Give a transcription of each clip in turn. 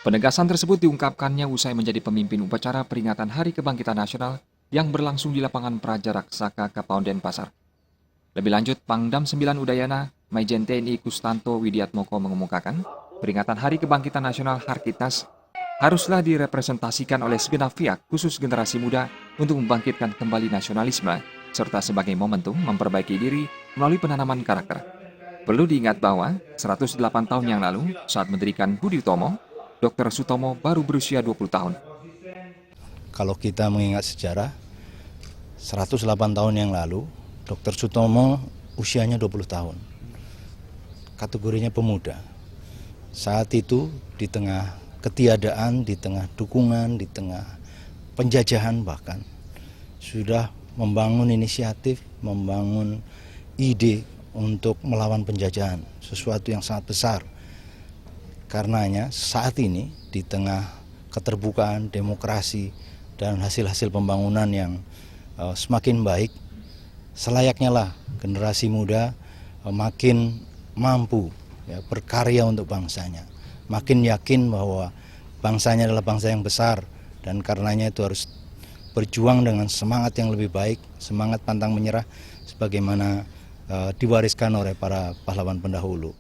Penegasan tersebut diungkapkannya usai menjadi pemimpin upacara peringatan Hari Kebangkitan Nasional yang berlangsung di lapangan Prajaraksaka Kapau Denpasar. Lebih lanjut, Pangdam 9 Udayana, Maijen TNI Kustanto Widiatmoko mengemukakan, peringatan Hari Kebangkitan Nasional Harkitnas haruslah direpresentasikan oleh segenap pihak, khusus generasi muda, untuk membangkitkan kembali nasionalisme, serta sebagai momentum memperbaiki diri melalui penanaman karakter. Perlu diingat bahwa 108 tahun yang lalu, saat mendirikan Budi Utomo, Dr. Sutomo baru berusia 20 tahun. Kalau kita mengingat sejarah, 108 tahun yang lalu, Dr. Sutomo usianya 20 tahun. Kategorinya pemuda. Saat itu di tengah ketiadaan, di tengah dukungan, di tengah penjajahan bahkan, sudah membangun inisiatif, membangun ide untuk melawan penjajahan, sesuatu yang sangat besar. Karenanya saat ini di tengah keterbukaan, demokrasi, dan hasil-hasil pembangunan yang semakin baik, selayaknya lah generasi muda makin mampu berkarya untuk bangsanya, makin yakin bahwa bangsanya adalah bangsa yang besar, dan karenanya itu harus berjuang dengan semangat yang lebih baik, semangat pantang menyerah sebagaimana diwariskan oleh para pahlawan pendahulu.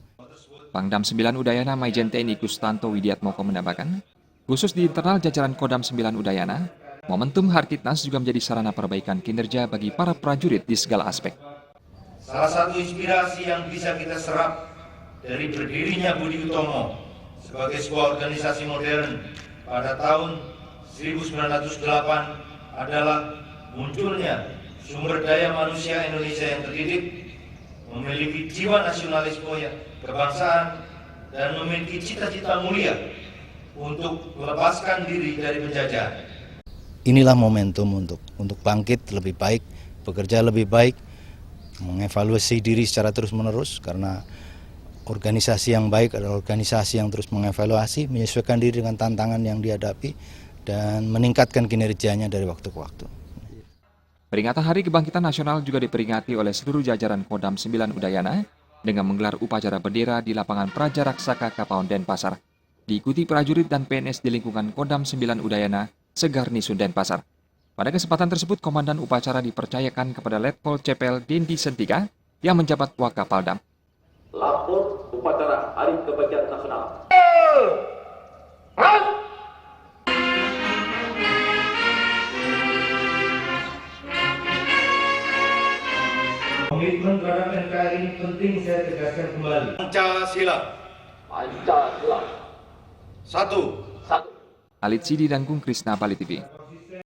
Pangdam 9 Udayana Maijen TNI Kustanto Widiatmoko menambahkan, khusus di internal jajaran Kodam 9 Udayana, momentum Harkitnas juga menjadi sarana perbaikan kinerja bagi para prajurit di segala aspek. Salah satu inspirasi yang bisa kita serap dari berdirinya Budi Utomo sebagai sebuah organisasi modern pada tahun 1908 adalah munculnya sumber daya manusia Indonesia yang terdidik, memiliki jiwa nasionalisme kebangsaan, dan memiliki cita-cita mulia untuk melepaskan diri dari penjajahan. Inilah momentum untuk bangkit lebih baik, bekerja lebih baik, mengevaluasi diri secara terus-menerus, karena organisasi yang baik adalah organisasi yang terus mengevaluasi, menyesuaikan diri dengan tantangan yang dihadapi, dan meningkatkan kinerjanya dari waktu ke waktu. Peringatan Hari Kebangkitan Nasional juga diperingati oleh seluruh jajaran Kodam 9 Udayana dengan menggelar upacara bendera di lapangan Prajaraksaka Kapau Denpasar, diikuti prajurit dan PNS di lingkungan Kodam 9 Udayana, Segarnisun Denpasar. Pada kesempatan tersebut, Komandan Upacara dipercayakan kepada Letkol Cepel Dendi Sentika yang menjabat Wakapaldam. Lapor upacara Hari Kebangkitan Nasional. Komitmen terhadap NKRI ini penting saya tegaskan kembali. Pancasila. Pancasila. Satu. Alit Sidi dan Gung Krisna, Bali TV.